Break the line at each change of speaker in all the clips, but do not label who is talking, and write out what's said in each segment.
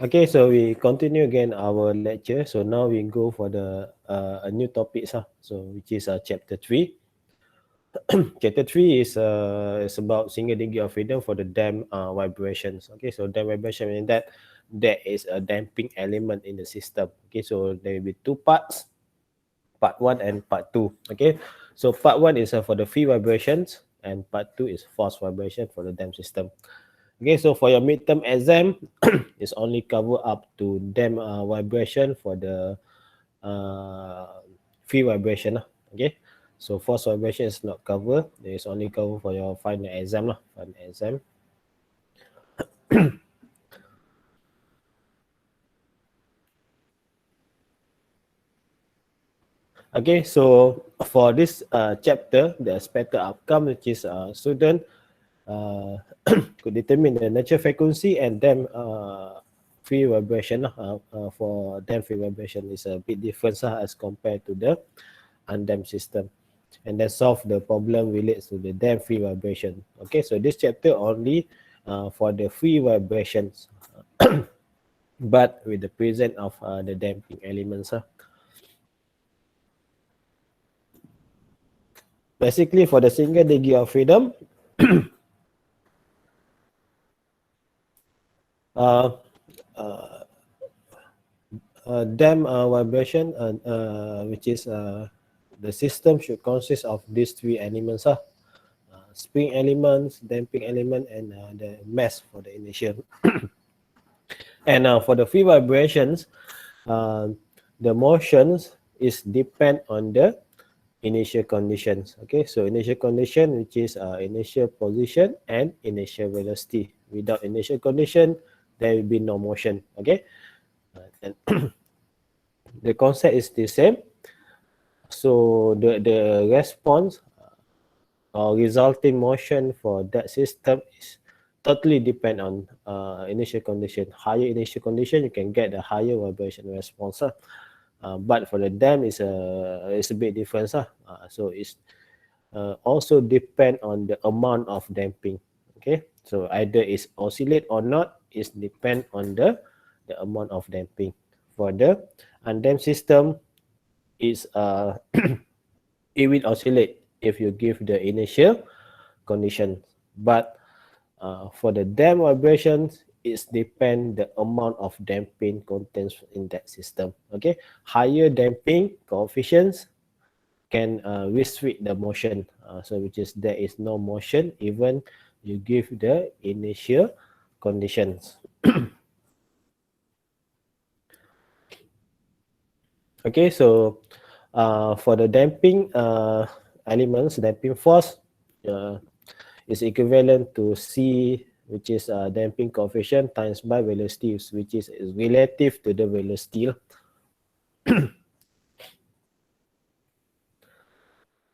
Okay, so we continue again our lecture. So now we go for the a new topic, so which is chapter 3. Chapter 3 is about single degree of freedom for the damp vibrations. Okay, so damp vibration means that there is a damping element in the system. Okay, so there will be two parts, part 1 and part 2. Okay, so part 1 is for the free vibrations, and part 2 is forced vibration for the damp system. Okay, so for your midterm exam, it's only cover up to damp vibration for the uh, free vibration lah. Okay, so force vibration is not cover. It is only cover for your final exam lah. Final exam. Okay, so for this chapter, the expected outcome, which is student uh, could determine the natural frequency and then free vibration for damp free vibration is a bit different as compared to the undamped system, and then solve the problem relates to the damp free vibration. Okay, so this chapter only for the free vibrations but with the presence of the damping elements. Basically, for the single degree of freedom, uh, uh, damp vibration, which is the system should consist of these three elements, spring elements, damping element, and the mass for the initial. And for the free vibrations, uh, the motions is depend on the initial conditions. Okay, so initial condition, which is initial position and initial velocity. Without initial condition, there will be no motion. Okay, and the concept is the same. So the response or resulting motion for that system is totally depend on initial condition. Higher initial condition, you can get the higher vibration response. But for the dam, it's a bit different. So it's also depend on the amount of damping. Okay, so either it's oscillate or not, is depend on the amount of damping. For the undamped system, is it will oscillate if you give the initial condition, but for the damp vibrations, it's depend the amount of damping contents in that system. Okay, higher damping coefficients can restrict the motion, so which is there is no motion even you give the initial conditions. Okay, so for the damping elements, damping force is equivalent to C, which is damping coefficient, times by velocity, which is relative to the velocity.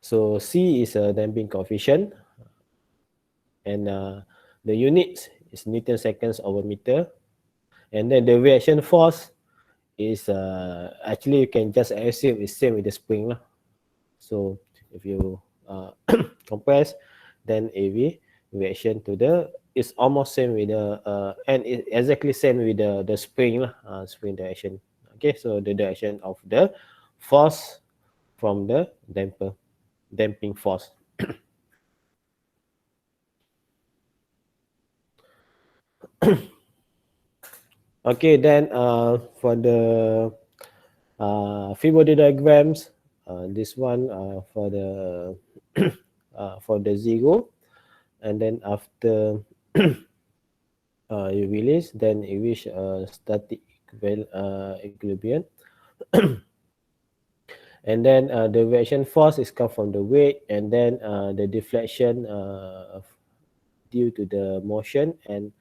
So C is a damping coefficient, and the units is Newton seconds over meter, and then the reaction force is actually you can just assume it's same with the spring lah. So if you compress, then AV reaction to the is almost same with the and it exactly same with the spring lah, spring direction. Okay, so the direction of the force from the damping force. Okay, then for the free body diagrams, this one for the zero, and then after you release, then you reach static equilibrium. And then the reaction force is come from the weight, and then the deflection due to the motion, and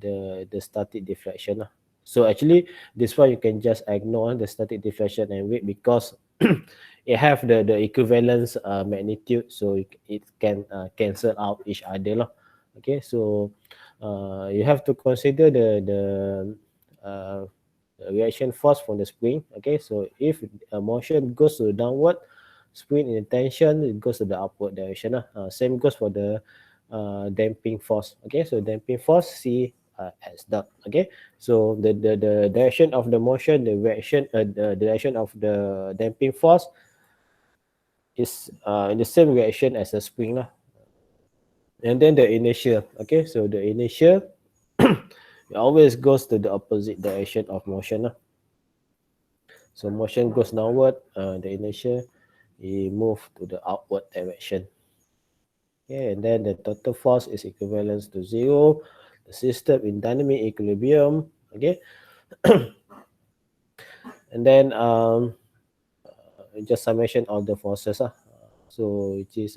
the static deflection. So actually, this one you can just ignore the static deflection and weight, because it have the equivalence magnitude, so it can cancel out each other lah. Okay, so you have to consider the reaction force from the spring. Okay, so if a motion goes to the downward, spring in tension, it goes to the upward direction. Same goes for the damping force. Okay, so damping force C x dot. Okay, so the direction of the motion, the direction of the damping force is in the same direction as the spring lah. And then the inertia. Okay, so the inertia it always goes to the opposite direction of motion lah. So motion goes downward, the inertia it move to the outward direction. Okay, and then the total force is equivalent to zero. The system in dynamic equilibrium. Okay, and then just summation of the forces. So which is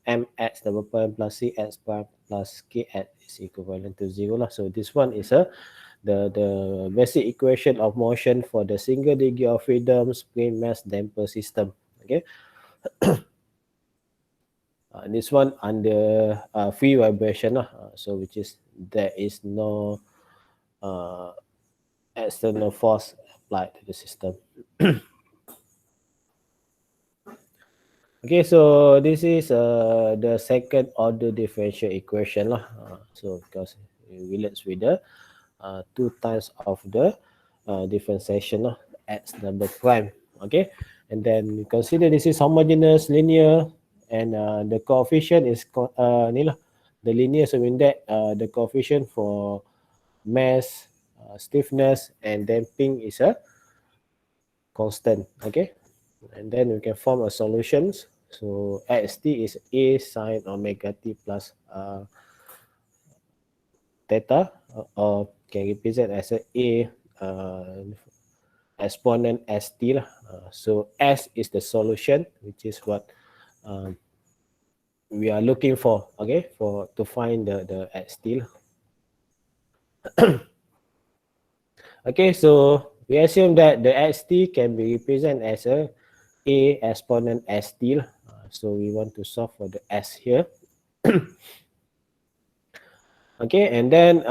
mx double prime plus cx prime plus kx is equivalent to zero lah. So this one is the basic equation of motion for the single degree of freedom spring mass damper system. Okay. This one under free vibration so which is there is no external force applied to the system. Okay, so this is the second order differential equation lah. So because it relates with the 2 times of the differentiation lah, x double prime. Okay, and then consider this is homogeneous linear and the coefficient is ni lah, the linear, so mean that the coefficient for mass, stiffness and damping is a constant. Okay, and then we can form a solutions. So xt is a sine omega t plus theta, or can represent as a exponent st lah. So s is the solution, which is what we are looking for. Okay, for to find the st lah. Okay, so we assume that the xt can be represented as a exponent st lah. So we want to solve for the s here. Okay, and then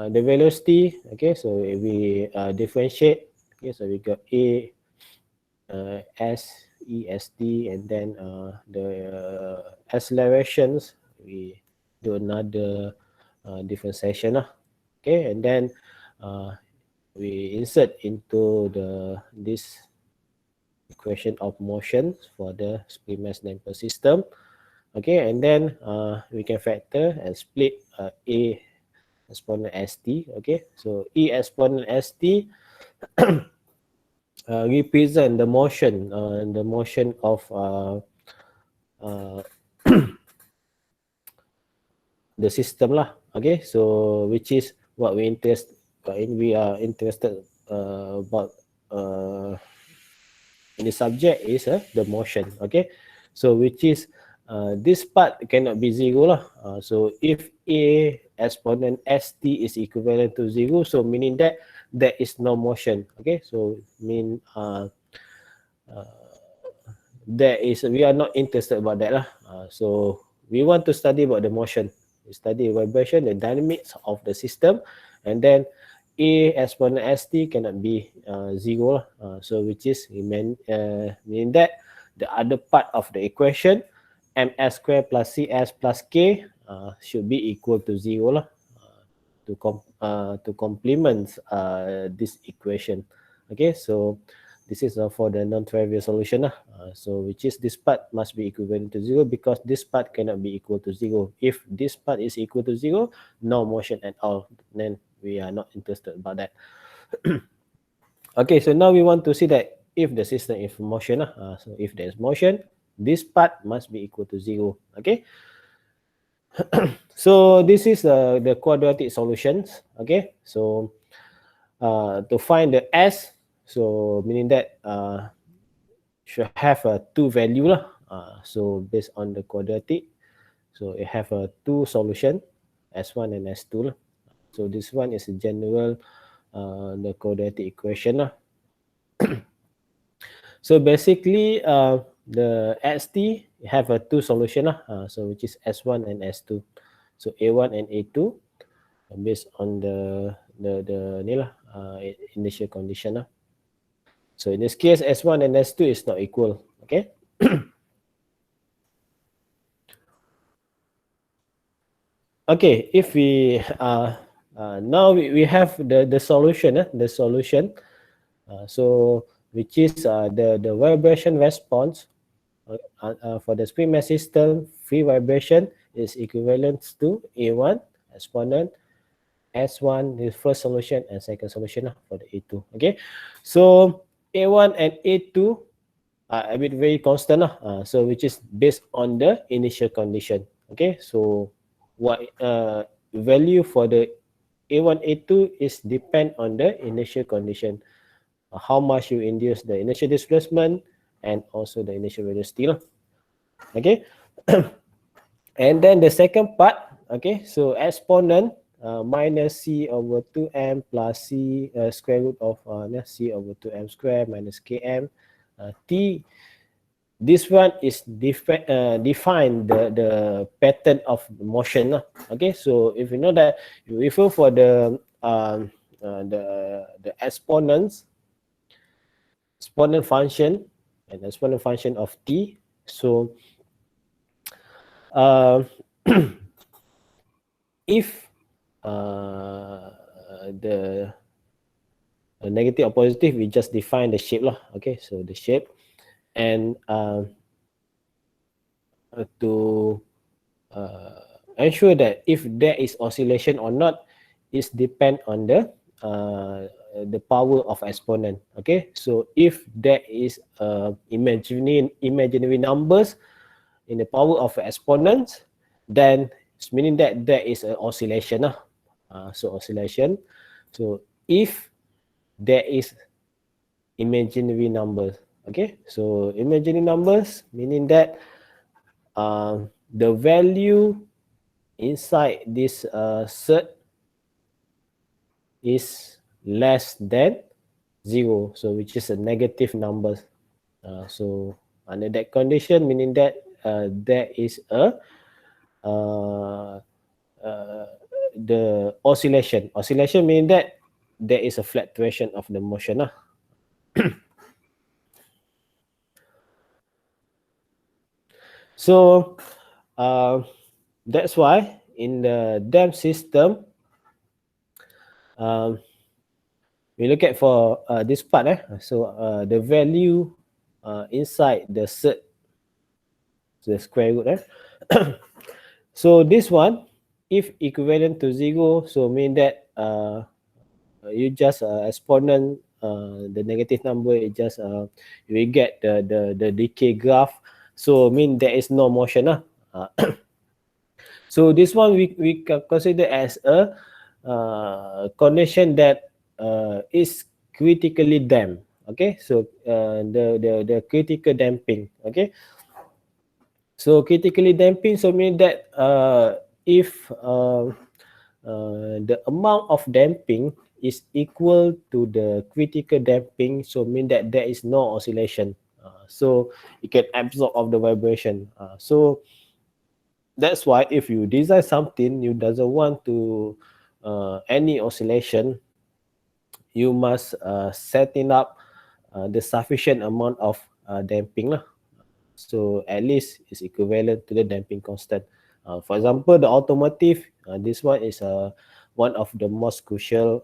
the velocity. Okay, so we differentiate. Okay, so we got a s e s t, and then the accelerations we do another differentiation lah. Okay, and then we insert into this equation of motion for the spring mass damper system. Okay, and then we can factor and split a exponent st. Okay, so e exponent st represent the motion of the system lah. Okay, so which is what we are interested about in the subject is the motion. Okay, so which is this part cannot be zero lah. So if a exponent st is equivalent to zero, so meaning that there is no motion. Okay, so mean we are not interested about that lah. So we want to study about the motion. We study vibration, the dynamics of the system, and then a exponent st cannot be zero. So which is mean that the other part of the equation ms square plus cs plus k should be equal to zero to complement this equation. Okay, so this is for the non-trivial solution so which is this part must be equivalent to zero, because this part cannot be equal to zero. If this part is equal to zero, no motion at all, then we are not interested about that. Okay, so now we want to see that if the system is motion so if there's motion, this part must be equal to zero. Okay, so this is the quadratic solutions. Okay, so to find the s, so meaning that should have a two value lah. So based on the quadratic, so it have a two solution, s1 and s2 lah. So this one is a general the quadratic equation lah. So basically the xt have a two solution lah, so which is s1 and s2. So a1 and a2 based on the ni lah initial condition lah. So in this case, S1 and S2 is not equal. Okay. Okay, if we Now we have the solution, the solution. So which is the vibration response for the spring mass system. Free vibration is equivalent to A1 exponent S1 is first solution and second solution for the A2. Okay, so A1 and A2 are a bit very constant, so which is based on the initial condition. Okay, so what value for the A1 A2 is depend on the initial condition, how much you induce the initial displacement and also the initial velocity. Okay, and then the second part, okay, so exponent minus c over 2m plus c square root of c over 2m square minus km t. This one is define the pattern of motion. Okay, so if you know that, you refer for the exponent function and exponent function of t. So uh, if the negative or positive, we just define the shape lah. Okay, so the shape, and to ensure that if there is oscillation or not is depend on the power of exponent. Okay, so if there is imaginary numbers in the power of exponents, then it's meaning that there is an oscillation. So oscillation. So if there is imaginary numbers, okay, so imaginary numbers meaning that the value inside this set is less than 0, so which is a negative number. So under that condition, meaning that there is a the oscillation. Oscillation meaning that there is a fluctuation of the motion. So that's why in the dam system, we look at for this part. So the value inside the set, the square root. So this one, if equivalent to 0, so mean that you just exponent the negative number, it just we get the decay graph. So mean there is no motion. So this one we can consider as a condition that is critically damped. Okay, so the critical damping. Okay, so critically damping, so mean that if the amount of damping is equal to the critical damping, so mean that there is no oscillation. So it can absorb of the vibration. So that's why if you design something, you doesn't want to any oscillation, you must setting up the sufficient amount of damping. So at least it's equivalent to the damping constant. For example, the automotive, this one is one of the most crucial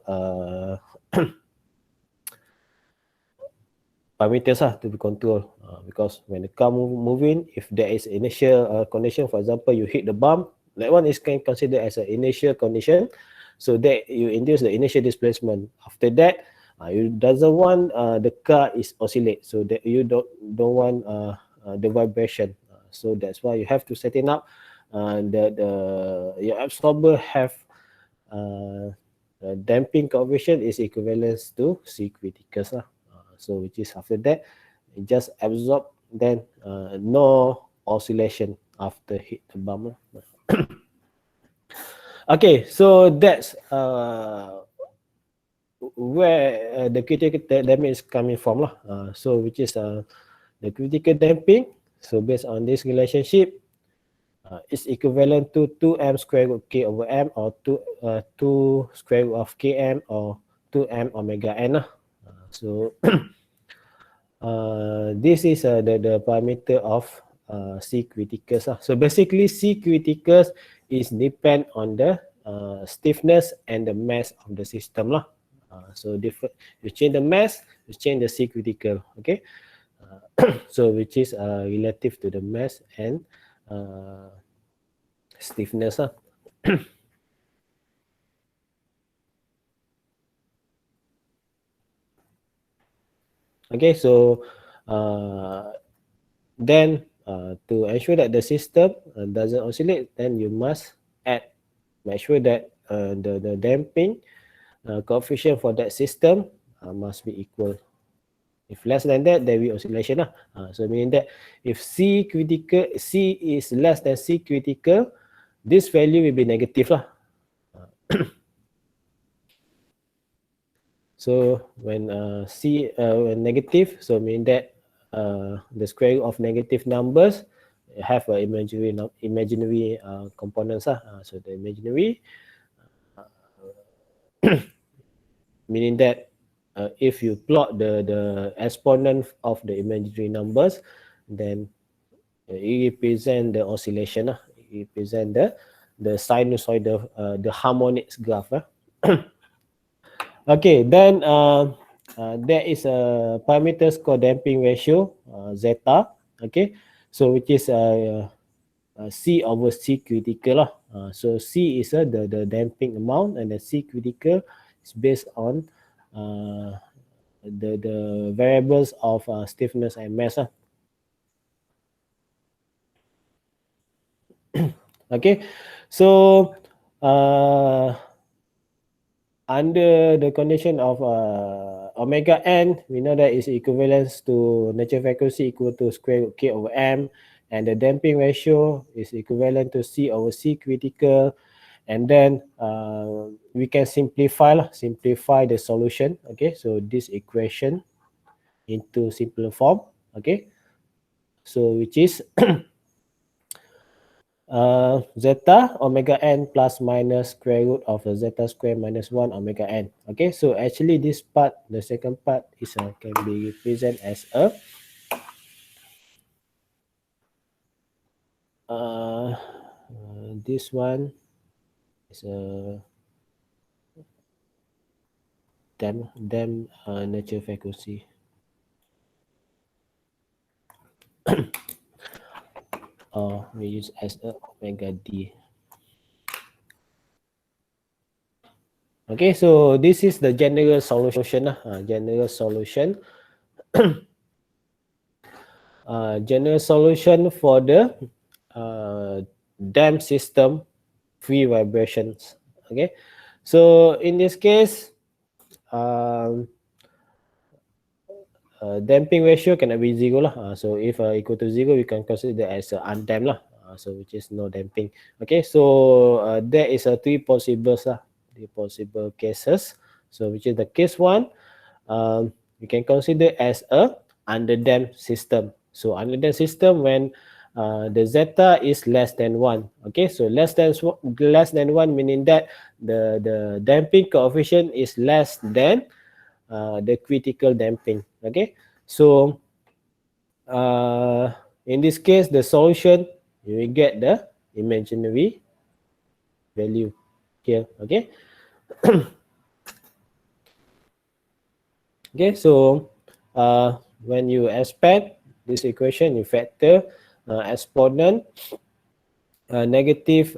parameters to be controlled, because when the car moving, if there is initial condition, for example, you hit the bump, that one is can consider as an initial condition. So that you induce the initial displacement. After that, you doesn't want the car is oscillate, so that you don't want the vibration. So that's why you have to set it up. Your absorber have damping coefficient is equivalent to C criticus. So which is after that, it just absorb, then no oscillation after hit the bump. Okay, so that's where the critical damping is coming from. So which is the critical damping. So based on this relationship, is equivalent to 2m square root k over m, or 2 square root of km, or 2m omega n. So this is the parameter of C criticus. So basically C criticus is depend on the stiffness and the mass of the system lah. So different, you change the mass, you change the C critical. Okay, so which is relative to the mass and stiffness lah. Okay, so then to ensure that the system doesn't oscillate, then you must make sure that the damping coefficient for that system must be equal. If less than that, there will be oscillation lah. So meaning that if C is less than C critical, this value will be negative lah. So when when negative, so mean that the square root of negative numbers have imaginary components lah. So the imaginary meaning that if you plot the exponent of the imaginary numbers, then it represent the oscillation lah. It represent the sinusoidal, the harmonics graph. Okay, then there is a parameters called damping ratio, zeta. Okay, so which is C over C critical lah. So C is the damping amount, and the C critical is based on the variables of stiffness and mass lah. Okay, so under the condition of omega n, we know that is equivalence to natural frequency equal to square root K over M, and the damping ratio is equivalent to C over C critical. And then we can simplify the solution. Okay, so this equation into simpler form. Okay, so which is zeta omega n plus minus square root of zeta square minus 1 omega n. Okay, so actually this part, the second part, is can be represented as a this one is a natural frequency. We use as a omega d. Okay, so this is the general solution. General solution. General solution for the damped system free vibrations. Okay, so in this case, damping ratio cannot be zero lah. So if equal to zero, we can consider as undamped lah. So which is no damping. Okay, so there is three possible cases. So which is the case one, we can consider as a underdamped system. So underdamped system when the zeta is less than 1. Okay, so less than 1 meaning that the damping coefficient is less than the critical damping. Okay, so in this case, the solution, you will get the imaginary value here. Okay. Okay, so when you expand this equation, you factor exponent negative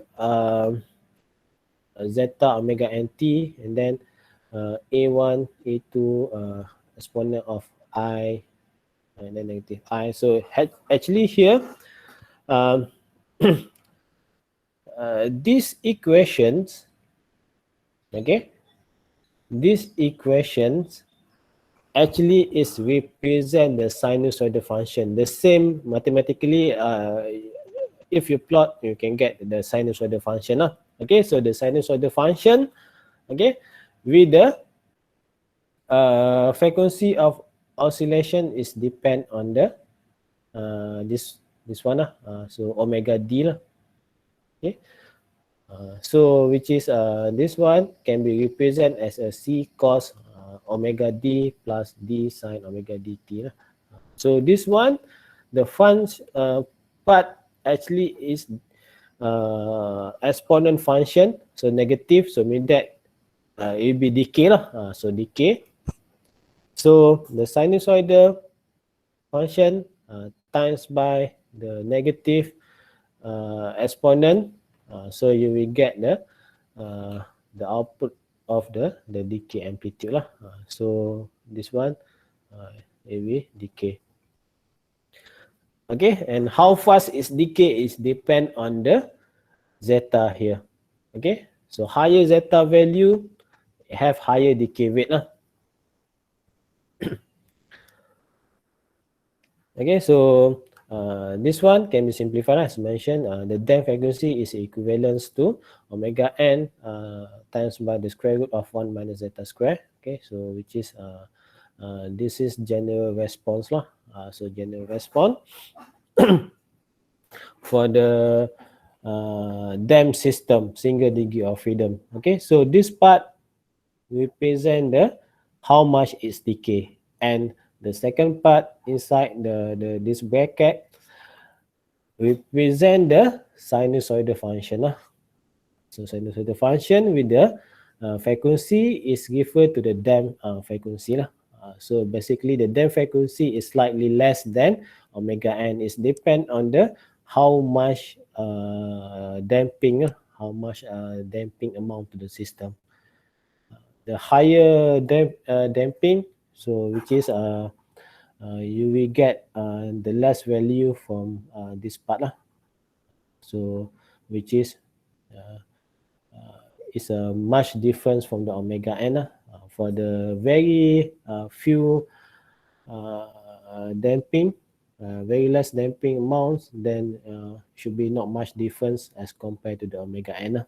zeta omega nt, and then a1, a2 exponent of I, and then negative I. So actually here, these equations, okay, these equations actually is represent the sinusoidal function. The same mathematically, if you plot, you can get the sinusoidal function. Okay, so the sinusoidal function, okay, with the frequency of oscillation is depend on the this one so omega d lah. Okay, so which is this one can be represented as a C cos omega d plus d sin omega dt lah. So this one, the funds part actually is exponent function, so negative, so mean that it will be decay lah. So decay. So the sinusoidal function times by the negative exponent, so you will get the output of the decay amplitude lah. So this one it will decay. Okay, and how fast is decay is depend on the zeta here. Okay, so higher zeta value have higher decay rate lah. Okay, so this one can be simplified as mentioned. The damping frequency is equivalent to omega n times by the square root of 1 minus zeta square. Okay, so which is this is general response lah. So general response for the dam system, single degree of freedom. Okay, so this part represent the how much is decay, and the second part inside this bracket represent the sinusoidal function lah. So sinusoidal function with the frequency is referred to the damp frequency lah. So basically the damp frequency is slightly less than omega n. It depend on the how much damping, how much damping amount to the system. The higher damping, so which is you will get the less value from this part lah. So which is a much difference from the omega n lah. For the very few damping, very less damping amounts, then should be not much difference as compared to the omega n lah.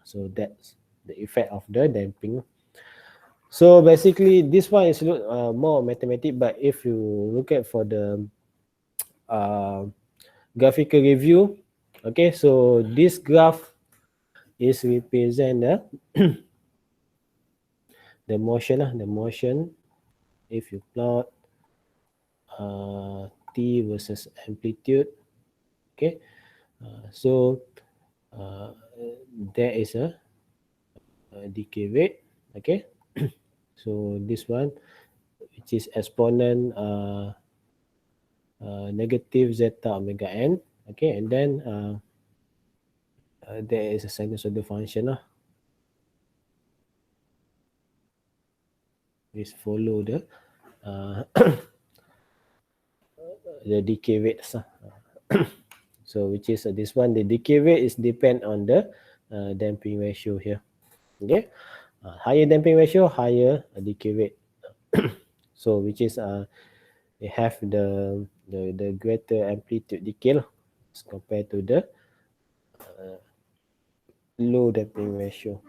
So that's the effect of the damping. So basically this one is more mathematics, but if you look at for the graphical review, okay, so this graph is represent the motion the motion. If you plot t versus amplitude, okay, so there is a decay rate, okay. So this one, which is exponent negative zeta omega n, okay, and then there is a sinusoidal function lah. Just follow the the decay rates. So which is this one, the decay rate is depend on the damping ratio here. Okay, higher damping ratio, higher decay rate. So which is they have the greater amplitude decay as compared to the low damping ratio.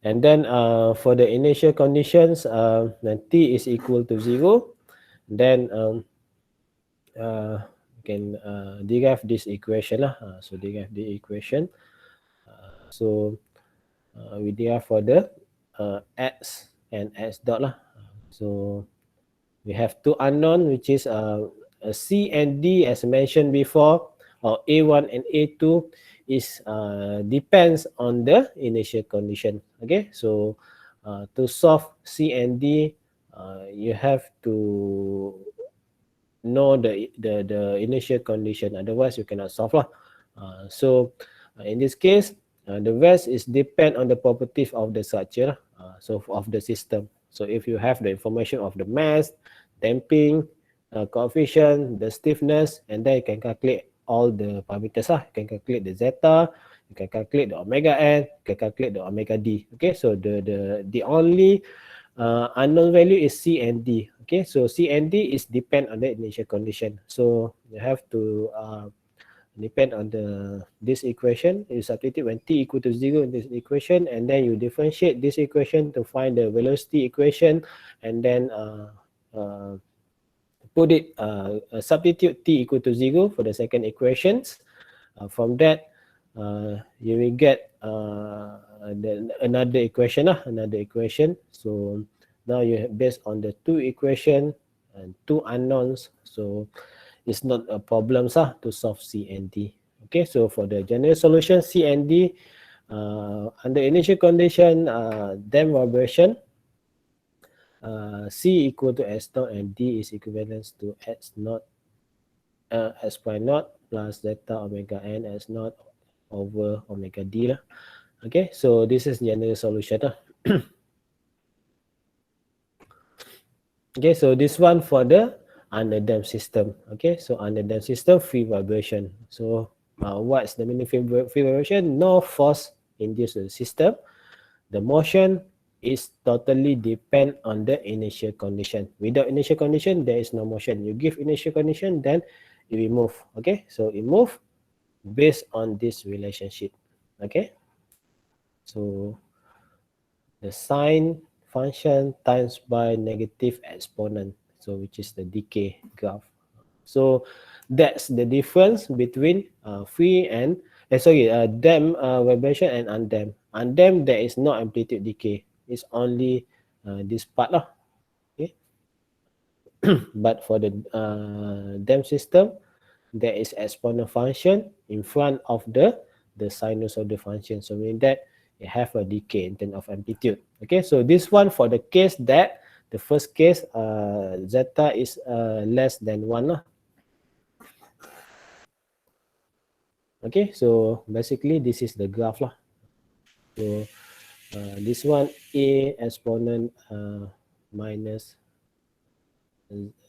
And then for the initial conditions, when t is equal to 0, then can derive this equation lah. So derive the equation. So we derive for the x and x dot lah. So we have two unknown, which is c and d, as mentioned before, or a1 and a2 is depends on the initial condition. Okay, so to solve c and d, you have to know the initial condition, otherwise you cannot solve lah. So in this case, the rest is depend on the properties of the structure, so of the system. So if you have the information of the mass, damping, coefficient, the stiffness, and then you can calculate all the parameters lah. You can calculate the zeta, you can calculate the omega n, you can calculate the omega d. Okay, so the only unknown value is c and d. Okay, so c and d is depend on the initial condition. So you have to depend on this equation. You substitute when t equal to 0 in this equation, and then you differentiate this equation to find the velocity equation, and then put it substitute t equal to 0 for the second equations. From that you will get another equation. So now you have, based on the two equation, and two unknowns. So it's not a problem to solve C and D. Okay, so for the general solution C and D, under initial condition, damp vibration, C equal to S naught and D is equivalent to S naught, S prime naught plus zeta omega n S naught over omega D lah. Okay, so this is general solution lah. Okay, so this one for the underdamped system. Okay, so underdamped system, free vibration. So what's the meaning of free vibration? No force induced to the system. The motion is totally depend on the initial condition. Without initial condition, there is no motion. You give initial condition, then it will move. Okay, so it move based on this relationship. Okay, so the sine function times by negative exponent, so which is the decay graph. So that's the difference between free and damped vibration and undamped. Undamped, there is no amplitude decay. It's only this part lah. Okay. But for the damped system, there is exponent function in front of the sinus of the function. So meaning that it have a decay in terms of amplitude. Okay, so this one for the case that the first case zeta is less than 1 lah. Okay, so basically this is the graph lah. So this one A exponent minus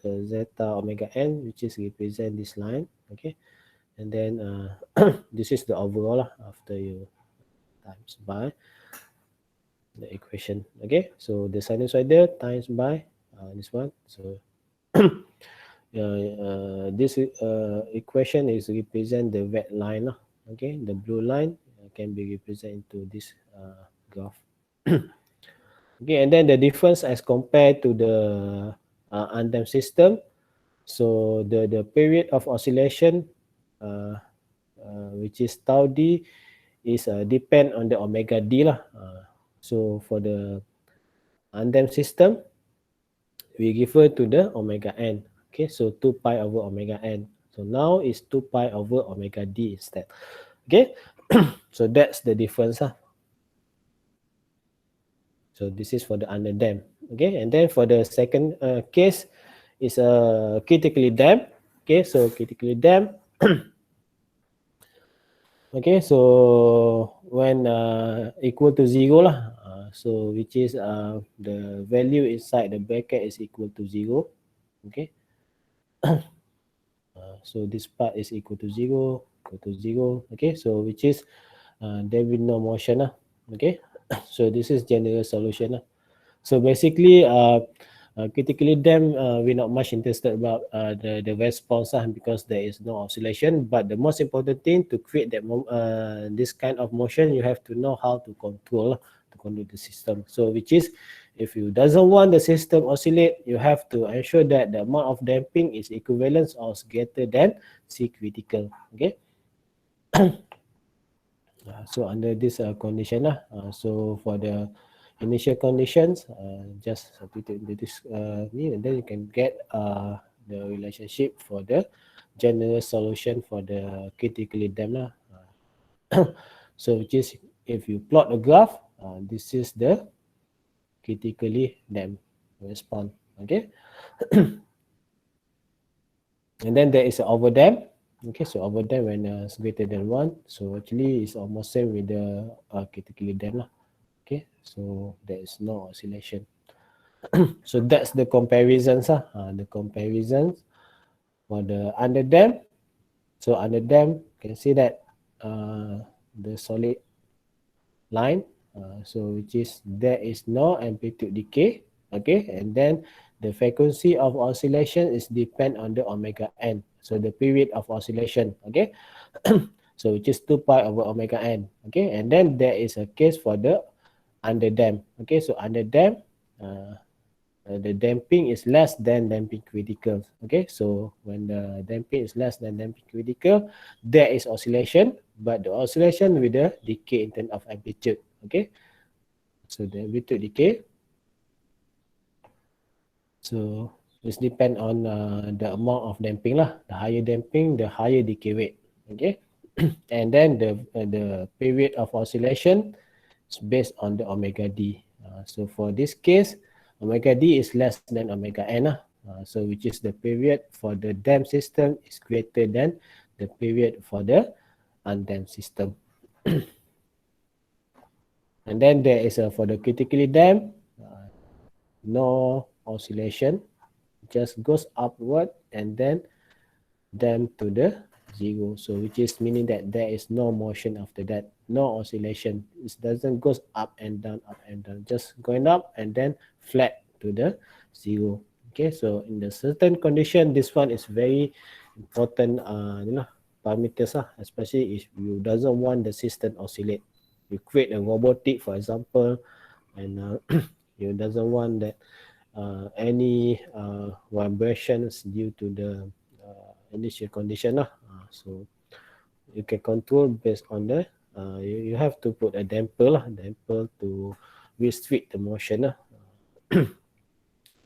zeta omega n, which is represent this line. Okay, and then this is the overall lah after you times by the equation. Okay, so the sinusoidal times by this one. So this equation is represent the red line. Okay, the blue line can be represented into this graph. Okay, and then the difference as compared to the undamped system. So the period of oscillation, which is tau d, is depend on the omega d lah. So for the undamped system, we refer to the omega n. Okay, so 2 pi over omega n. So now it's 2 pi over omega d instead. Okay, so that's the difference. So this is for the underdamped. Okay, and then for the second case is critically damped. Okay, so critically damped. Okay, so when equal to 0 lah. So which is the value inside the bracket is equal to 0. Okay. So this part is equal to 0, okay, so which is there will be no motion okay. So this is general solution So basically critically damped, we're not much interested about the response because there is no oscillation, but the most important thing to create that this kind of motion, you have to know how to control the system. So which is, if you doesn't want the system oscillate, you have to ensure that the amount of damping is equivalent or greater than C critical. Okay. So under this condition so for the initial conditions, just substitute into this and then you can get the relationship for the general solution for the critically damped so which is, if you plot a graph, this is the critically damped response. Okay. And then there is an overdamped. Okay, so overdamped when it's greater than 1. So actually it's almost same with the critically damped Okay, so there is no oscillation. So that's the comparisons the comparisons for the underdamped. So underdamped, you can see that the solid line, so which is there is no amplitude decay. Okay, and then the frequency of oscillation is depend on the omega n, so the period of oscillation. Okay. So which is 2 pi over omega n. Okay, and then there is a case for the underdamped. Okay, so underdamped, the damping is less than damping critical. Okay, so when the damping is less than damping critical, there is oscillation, but the oscillation with the decay in terms of amplitude. Okay, so the amplitude decay. So This depend on the amount of damping lah. The higher damping, the higher decay rate. Okay, and then the period of oscillation is based on the omega d. So for this case, omega d is less than omega n lah. So which is the period for the damped system is greater than the period for the undamped system. And then there is for the critically damped, no oscillation, just goes upward and then damp to the zero. So which is meaning that there is no motion after that, no oscillation. It doesn't goes up and down, just going up and then flat to the zero. Okay, so in the certain condition, this one is very important, parameters, especially if you doesn't want the system oscillate. You create a robotic, for example, and you doesn't want that any vibrations due to the initial condition. So you can control based on the you have to put a damper to restrict the motion.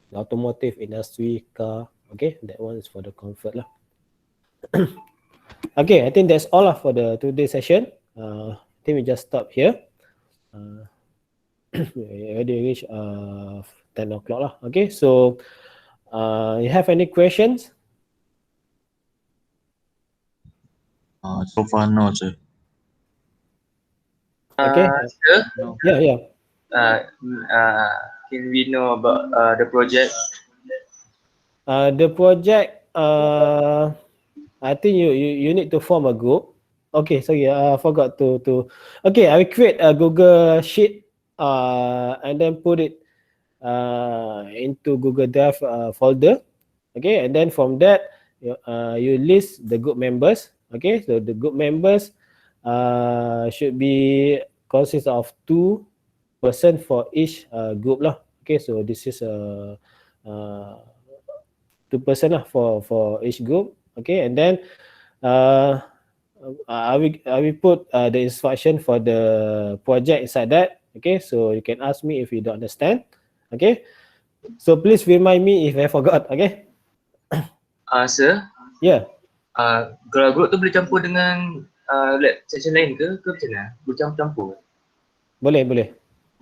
The automotive industry, car, okay, that one is for the comfort lah. Okay, I think that's all for the today's session. I think we just stop here. We already reached 10 o'clock lah. Okay, so you have any questions?
So far no, sir.
Okay.
Sir,
Yeah.
can we know about the project?
The project, I think you need to form a group. Okay, sorry, I forgot to. Okay, I will create a Google Sheet and then put it into Google Drive folder. Okay, and then from that you list the group members. Okay, so the group members should be consist of 2 person for each group lah. Okay, so this is 2 person lah for each group. Okay, and then I will put the instruction for the project inside that. Okay, so you can ask me if you don't understand. Okay, so please remind me if I forgot. Okay.
Sir,
Yeah.
kalau group tu boleh campur dengan lab session lain ke macam mana? Boleh campur?
Boleh.